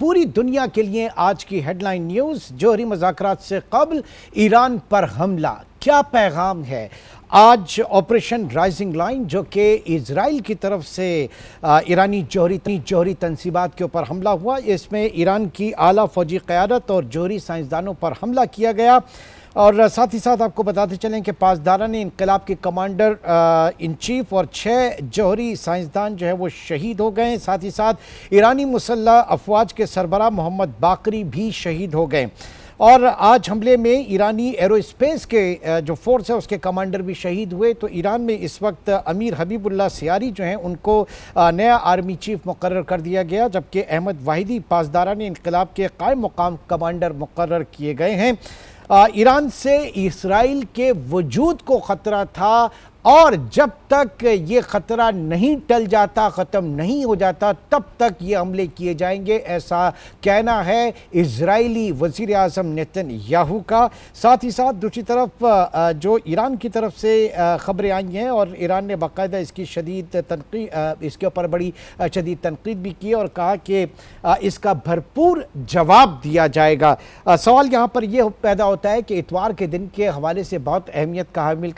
पूरी दुनिया के लिए आज की हेडलाइन न्यूज़। जौहरी मुज़ाकरात से कबल ईरान पर हमला, क्या पैगाम है? आज ऑपरेशन राइजिंग लाइन जो कि इजराइल की तरफ से ईरानी जौहरी तनसीबात के ऊपर हमला हुआ, इसमें ईरान की आला फौजी क़यादत और जौहरी साइंसदानों पर हमला किया गया। और साथ ही साथ आपको बताते चलें कि पासदारान इनकलाब के कमांडर इन चीफ और 6 जौहरी साइंसदान जो है वो शहीद हो गए। साथ ही साथ ईरानी मुसल्लह अफवाज के सरबराह मोहम्मद बाकरी भी शहीद हो गए। और आज हमले में ईरानी एरोस्पेस के जो फोर्स है उसके कमांडर भी शहीद हुए। तो ईरान में इस वक्त अमीर हबीबुल्लाह सियारी जो हैं उनको नया आर्मी चीफ मुकर्रर कर दिया गया, जबकि अहमद वाहिदी पासदारान इनकलाब के कायम मुकाम कमांडर मुकर्रर किए गए हैं। ईरान से इस्राइल के वजूद को ख़तरा था और जब तक ये ख़तरा नहीं टल जाता, ख़त्म नहीं हो जाता, तब तक ये हमले किए जाएंगे, ऐसा कहना है इजरायली वज़ीर आज़म नेतन्याहू का। साथ ही साथ दूसरी तरफ जो ईरान की तरफ से ख़बरें आई हैं और ईरान ने बाकायदा इसकी इसके ऊपर बड़ी शदीद तनकीद भी की और कहा कि इसका भरपूर जवाब दिया जाएगा। सवाल यहाँ पर यह पैदा होता है कि इतवार के दिन के हवाले से बहुत अहमियत का हामिल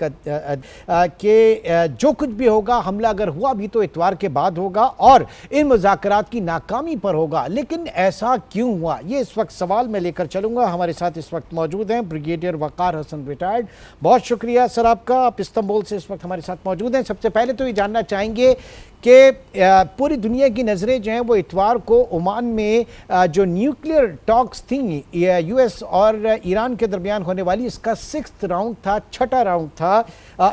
कि जो कुछ भी होगा, हमला अगर हुआ भी तो इतवार के बाद होगा और इन मुज़ाकरात की नाकामी पर होगा। लेकिन ऐसा क्यों हुआ, ये इस वक्त सवाल मैं लेकर चलूँगा। हमारे साथ इस वक्त मौजूद हैं ब्रिगेडियर वक़ार हसन रिटायर्ड। बहुत शुक्रिया सर आपका, आप इस्तांबुल से इस वक्त हमारे साथ मौजूद हैं। सबसे पहले तो ये जानना चाहेंगे कि पूरी दुनिया की नज़रें जो हैं वो इतवार को ओमान में जो न्यूक्लियर टॉक्स थी यूएस और ईरान के दरमियान होने वाली, इसका 6th राउंड था, 6ठा राउंड था,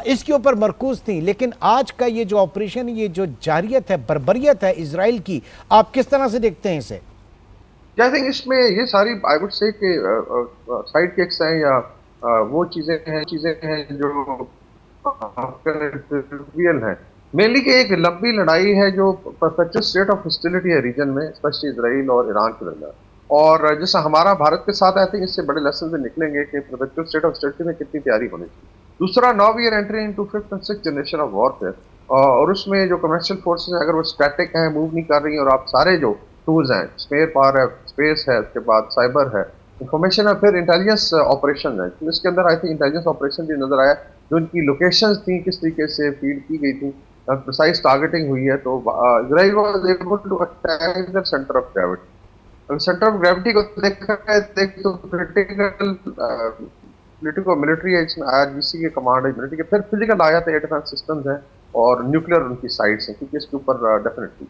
इसके ऊपर मरकूज थी। लेकिन आज का ये जो ऑपरेशन, ये जो जारियत है, बर्बरियत है इजराइल की, आप किस तरह से देखते हैं इसे? आई थिंक इसमें ये सारी आई वुड से कि साइड किक्स हैं या वो चीजें हैं जो रियल हैं। मेनली कि एक लंबी लड़ाई है जो परफेक्ट स्टेट ऑफ हॉस्टिलिटी है रीजन में, स्पेशली इजराइल और ईरान के दरमियान। और जैसा हमारा भारत के साथ आई थिंक इससे बड़े लेसन भी निकलेंगे कि परफेक्ट स्टेट ऑफ हॉस्टिलिटी में कितनी तैयारी होनी चाहिए। दूसरा, now we are entering into 5th and 6th generation of warfare, और उसमें जो कमर्शियल फोर्सेस हैं अगर वो स्टैटिक हैं, मूव नहीं कर रही, और आप सारे जो टूल्स हैं, स्पेयर पावर है, स्पेस है, उसके बाद साइबर है, इंफॉर्मेशन है, फिर इंटेलिजेंस ऑपरेशन है। तो इसके अंदर आई थिंक इंटेलिजेंस ऑपरेशन भी नजर आया, जो उनकी लोकेशंस थी, किस तरीके से फीड की गई थी, प्रिसाइज टारगेटिंग हुई है। तो Israel was able to attack the centre of gravity. अगर सेंटर ऑफ ग्रेविटी को देखा है तो क्रिटिकल पॉलिटिको मिलिट्री है, इसमें आईआरजीसी के कमांड है मिलिट्री के, फिर फिजिकल आया था, एयर डिफेंस सिस्टम्स हैं और न्यूक्लियर उनकी साइट्स हैं, क्योंकि इसके ऊपर डेफिनेटली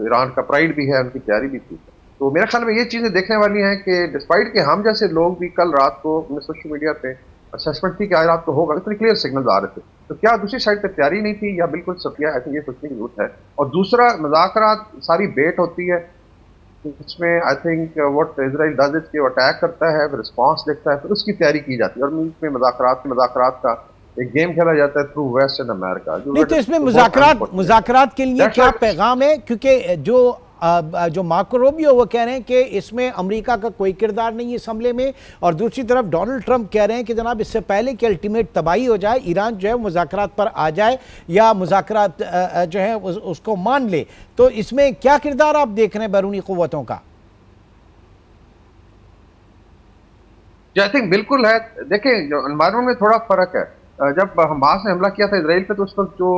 ईरान का प्राइड भी है, उनकी तैयारी भी थी। तो मेरे ख्याल में ये चीजें देखने वाली हैं कि डिस्पाइट के हम जैसे लोग भी कल रात को सोशल मीडिया पे असेसमेंट थी कि आज रात को होगा, इतने क्लियर सिग्नल्स आ रहे थे, तो क्या दूसरी साइड पे तैयारी नहीं थी या बिल्कुल सफिया? आई थिंक ये सोचने की जरूरत है। और दूसरा, मुज़ाकरात सारी बेट होती है, इसमें I think what Israel does is कि वो अटैक करता है, फिर रिस्पांस देखता है, फिर उसकी तैयारी की जाती है, और इसमें मुज़ाकरात का एक गेम खेला जाता है थ्रू वेस्ट एंड अमेरिका। नहीं तो इसमें मुज़ाकरात के लिए क्या पैगाम है? क्योंकि जो मार्को रूबियो वो कह रहे हैं कि इसमें अमेरिका का कोई किरदार नहीं है इस हमले में, और दूसरी तरफ डोनाल्ड ट्रंप कह रहे हैं कि जनाब इससे पहले कि अल्टीमेट तबाही हो जाए, ईरान जो है मुज़ाकरात पर आ जाए या मुज़ाकरात जो है उसको मान ले। तो इसमें क्या किरदार आप देख रहे हैं बैरूनी क़ुव्वतों का? आई थिंक बिल्कुल है। देखें, जो एनवायरमेंट में थोड़ा फर्क है। जब हमास ने हमला किया था इजराइल पे, तो उस वक्त जो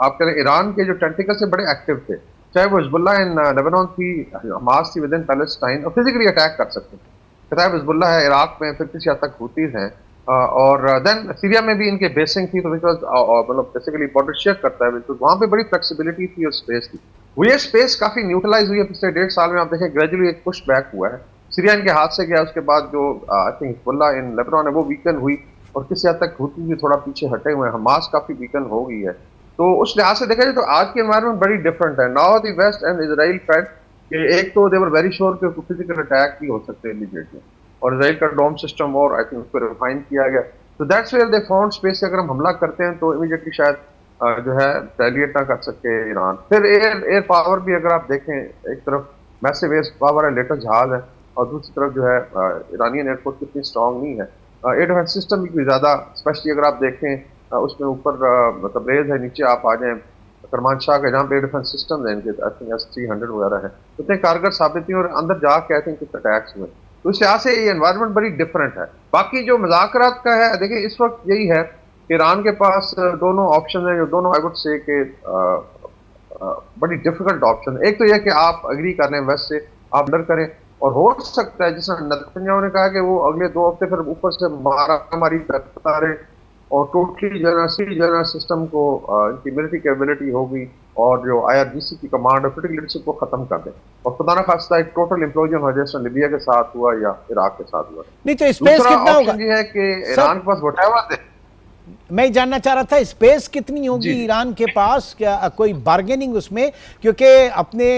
आप कह रहे ईरान के जो टेंटिकल से बड़े एक्टिव थे, चाहे वो हिजबुल्लाह इन लेबनान थी, हमास थी विद इन पैलेस्टाइन, और फिजिकली अटैक कर सकते थे। कताब हिजबुल्लाह है इराक में, फिर किसी हद तक हुतीज हैं, और देन सीरिया में भी इनके बेसिंग थी, तो मतलब बेसिकली बॉर्डर शेयर करता है, तो वहाँ पे बड़ी फ्लेक्सिबिलिटी थी और स्पेस थी। वो ये स्पेस काफी न्यूट्रलाइज हुई है पिछले 1.5 साल में। आप देखें ग्रेजुअली एक पुश बैक हुआ है, सीरिया इनके हाथ से गया, उसके बाद जो I think Hezbollah in Lebanon है वो वीकन हुई, और किसी हद तक हुती भी थोड़ा पीछे हटे हुए हैं, हमास काफी वीकन हो गई है। तो उस लिहाज से देखा जाए तो आज की एनवायरनमेंट बड़ी डिफरेंट है। Now the West and Israel felt कि एक तो दे वर वेरी श्योर कि फिजिकल अटैक भी हो सकते हैं इमीडिएटली, और इजराइल का डोम सिस्टम और आई थिंक उसको रिफाइन किया गया। तो that's where they found space से अगर हम हमला करते हैं तो इमीडिएटली शायद जो है रिटेलिएट ना कर सके ईरान। फिर एयर पावर भी अगर आप देखें, एक तरफ मैसिव एयर पावर है, लेटेस्ट जहाज है, और दूसरी तरफ जो है ईरानियन एयरफोर्स कितनी स्ट्रॉन्ग नहीं है। एयर डिफेंस सिस्टम भी ज़्यादा, स्पेशली अगर आप देखें उसमें ऊपर तबरेज है, नीचे आप आ जाएं करमानशाह का, जहाँ पे डिफेंस सिस्टम है इनके, आई थिंक S-300 वगैरह है, उतने कारगर साबित हुए और अंदर जाके आई थिंक कुछ अटैक्स हुए। तो इस लिहाज से ये एनवायरनमेंट बड़ी डिफरेंट है। बाकी जो मुज़ाकरात का है, देखिए इस वक्त यही है कि ईरान के पास दोनों ऑप्शन है, जो दोनों आई वुड से कि बड़ी डिफिकल्ट ऑप्शन है। एक तो यह कि आप अग्री कर लें वेस्ट से, आप डर करें, और हो सकता है जिस नेतन्याहू ने कहा कि वो अगले 2 हफ्ते फिर ऊपर से मारामारी करता रहे और टोटली जनरल सिस्टम को इनकी मिलिट्री कैपेबिलिटी होगी और जो IRGC की कमांड और क्रिटिकल लीडरशिप को खत्म कर दें, और खुदा ना खास्ता एक टोटल इम्प्लोजन हो जैसे लीबिया के साथ हुआ या इराक के साथ हुआ। नहीं तो स्पेस दूसरा कितना होगा? ऑप्शन ये है कि ईरान के पास व्हाटएवर मैं जानना चाह रहा था स्पेस कितनी होगी जी। ईरान के पास, क्या कोई बार्गेनिंग उसमें? क्योंकि अपने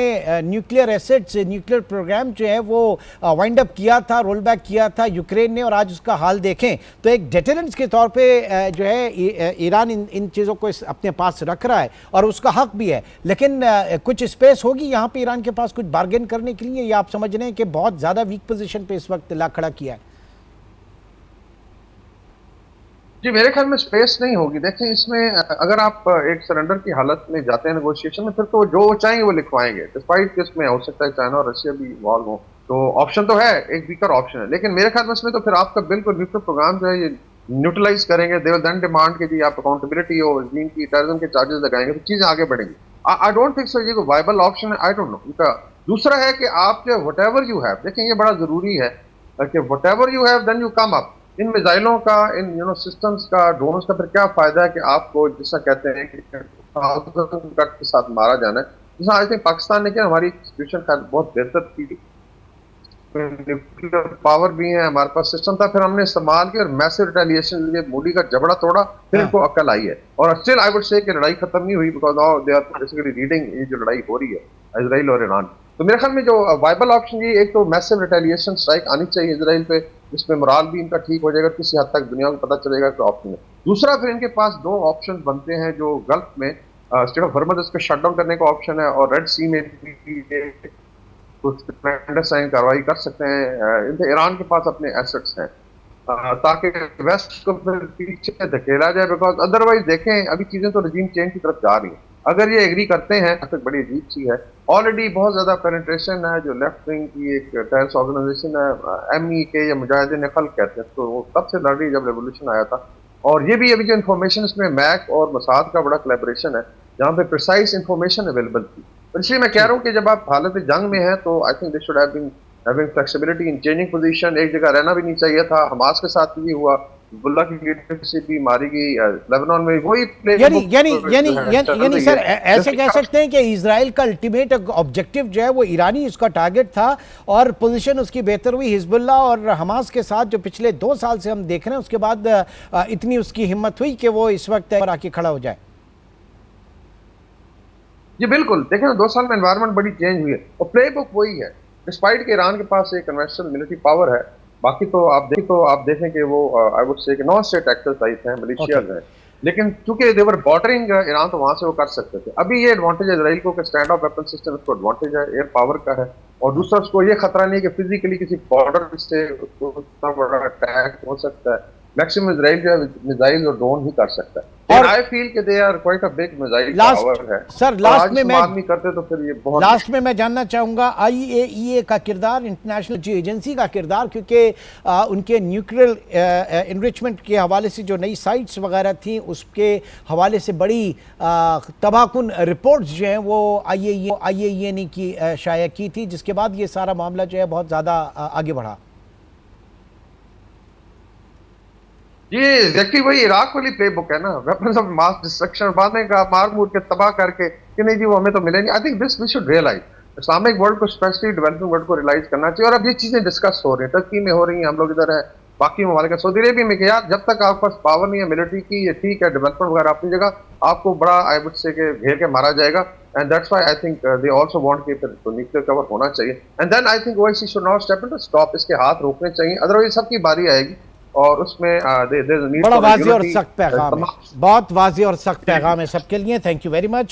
न्यूक्लियर एसेट्स, न्यूक्लियर प्रोग्राम जो है वो वाइंड अप किया था, रोल बैक किया था यूक्रेन ने, और आज उसका हाल देखें तो एक डेटरेंस के तौर पे जो है ईरान इन चीज़ों को अपने पास रख रहा है और उसका हक भी है। लेकिन कुछ स्पेस होगी यहाँ पे ईरान के पास कुछ बार्गेन करने के लिए, या आप समझ रहे हैं कि बहुत ज़्यादा वीक पोजिशन पे इस वक्त ला खड़ा किया है? जी, मेरे ख्याल में स्पेस नहीं होगी। देखें, इसमें अगर आप एक सरेंडर की हालत में जाते हैं नेगोशिएशन में, फिर तो जो चाहेंगे वो लिखवाएंगे, डिस्पाइट कि इसमें हो सकता है चाइना और रशिया भी इन्वॉल्व हो। तो ऑप्शन तो है, एक वीकर ऑप्शन है, लेकिन मेरे ख्याल में इसमें तो फिर आपका बिल्कुल न्यूक्लियर प्रोग्राम जो है ये न्यूट्रलाइज करेंगे। दे विल देन डिमांड कि जी आप अकाउंटेबिलिटी हो, जिनकी टेररिज्म के चार्जेस लगाएंगे, तो चीजें आगे बढ़ेंगी। आई डोंट थिंक सो ये कोई वायबल ऑप्शन है, आई डोंट नो इनका। दूसरा है कि आप जो व्हाटएवर यू हैव, देखें ये बड़ा जरूरी है कि whatever you have then you come up. इन मिसाइलों का, इन सिस्टम्स का, ड्रोन्स का फिर क्या फायदा है कि आपको जिसका कहते हैं कि कट के साथ मारा जाना है। जैसा आई थिंक पाकिस्तान ने किया, हमारी सिचुएशन का बहुत बेहतर की, न्यूक्लियर पावर भी है, हमारे पास सिस्टम था, फिर हमने इस्तेमाल किया और मैसिव रिटेलिएशन लिए मोदी का जबड़ा तोड़ा, फिर इनको अकल आई है। और स्टिल आई वुड से कि लड़ाई खत्म नहीं हुई, because now they are basically reading ये जो लड़ाई हो रही है इजराइल और ईरान। तो मेरे ख्याल में जो वाइबल ऑप्शन ये, एक तो मैसिव रिटेलिएशन स्ट्राइक आनी चाहिए इजराइल पे, इसमें मोराल भी इनका ठीक हो जाएगा, किसी हद तक दुनिया को पता चलेगा कि ऑप्शन है। दूसरा फिर इनके पास 2 ऑप्शन बनते हैं, जो गल्फ में स्टेट ऑफ हॉर्मुज़ इसका शट डाउन करने का ऑप्शन है, और रेड सी में भी कुछ क्लैंडस्टाइन कार्रवाई कर सकते हैं। ईरान के पास अपने एसेट्स हैं, ताकि वेस्ट को फिर पीछे धकेला जाए, बिकॉज अदरवाइज देखें अभी चीजें तो रजीम चेंज की तरफ जा रही हैं। अगर ये एग्री करते हैं तो बड़ी अजीब सी है। ऑलरेडी बहुत ज्यादा पेनिट्रेशन है, जो लेफ्ट विंग की एक टेररिस्ट ऑर्गेनाइजेशन है, MEK या मुजाहिदीन खल्क कहते हैं, तो वो तब से लड़ रही जब रेवोल्यूशन आया था। और ये भी अभी जो इन्फॉर्मेशन इसमें मैक और मसाद का बड़ा कोलैबोरेशन है, जहाँ पे प्रिसाइज इन्फॉर्मेशन अवेलेबल थी। तो इसलिए मैं कह रहा हूँ कि जब आप हालत जंग में हैं तो I think they should have been having flexibility in changing position. एक जगह रहना भी नहीं चाहिए था। हमास के साथ भी हुआ, हिजबुल्ला की लीडरशिप भी मारी गई, लेबनान में वही यानी सर ऐसे कह सकते हैं कि इजराइल का अल्टीमेट ऑब्जेक्टिव जो है वो ईरानी उसका टारगेट था, और पोजीशन उसकी बेहतर हुई हिजबुल्ला और हमास के साथ, जो पिछले 2 साल से हम देख रहे हैं, उसके बाद इतनी उसकी हिम्मत हुई कि वो इस वक्त पर आके खड़ा हो जाए। जी बिल्कुल, देखें ना 2 साल में एनवायरनमेंट बड़ी चेंज हुई है, और प्ले बुक वही है, डिस्पाइट कि ईरान के पास एक कन्वेंशनल मिलिट्री पावर है। बाकी तो आप देखें कि वो आई वुड से कि नॉन स्टेट एक्टर्स टाइप हैं, मिलिशियाज हैं, लेकिन चूंकि देवर बॉर्डरिंग ईरान, तो वहां से वो कर सकते थे। अभी ये एडवांटेज है इजराइल को कि स्टैंड ऑफ वेपन सिस्टम उसको एडवांटेज है, एयर पावर का है, और दूसरा उसको ये खतरा नहीं है कि फिजिकली किसी बॉर्डर से उसको उतना बड़ा अटैक हो सकता है। मैक्सिमम इजराइल जो है मिसाइल और ड्रोन ही कर सकता है। और आई फील कि they are quite a big missile power है। सर लास्ट में मैं आदमी करते तो फिर ये बहुत लास्ट में मैं जानना चाहूंगा IAEA का किरदार, इंटरनेशनल एजेंसी का किरदार, क्योंकि उनके न्यूक्लियर एनरिचमेंट के हवाले से जो नई साइट्स वगैरह थी उसके हवाले से बड़ी तबाहकुन रिपोर्ट्स जो हैं वो IAEA ने की शाया की थी, जिसके बाद ये सारा मामला जो है बहुत ज़्यादा आगे बढ़ा। ये एग्जैक्टली वही इराक वाली प्ले बुक है ना, वेपन्स ऑफ मास डिस्ट्रक्शन, बाद में मार मूर के तबाह करके कि नहीं जी वो हमें तो मिले नहीं। I think this we should realise, Islamic world को, स्पेशली डेवलपिंग वर्ल्ड को रियलाइज करना चाहिए। और अब ये चीजें डिस्कस हो रही हैं, टर्की में हो रही हैं, हम लोग इधर है, बाकी ममालिक, सऊदी अरेबिया में, कि यार जब तक आपके पास पावर नहीं है मिलिट्री की, ये ठीक है डेवलपमेंट वगैरह अपनी जगह, आपको बड़ा आई वुड से के घेर के मारा जाएगा। And that's why I think they also want कि न्यूक्लियर कवर होना चाहिए। And then I think OIC should not step in to stop, इसके हाथ रोकने चाहिए, अदरवाइज सबकी बारी आएगी। और उसमें बड़ा वाज़ेह और सख्त पैगाम है, बहुत वाज़ेह और सख्त पैगाम है सबके लिए। Thank you very much.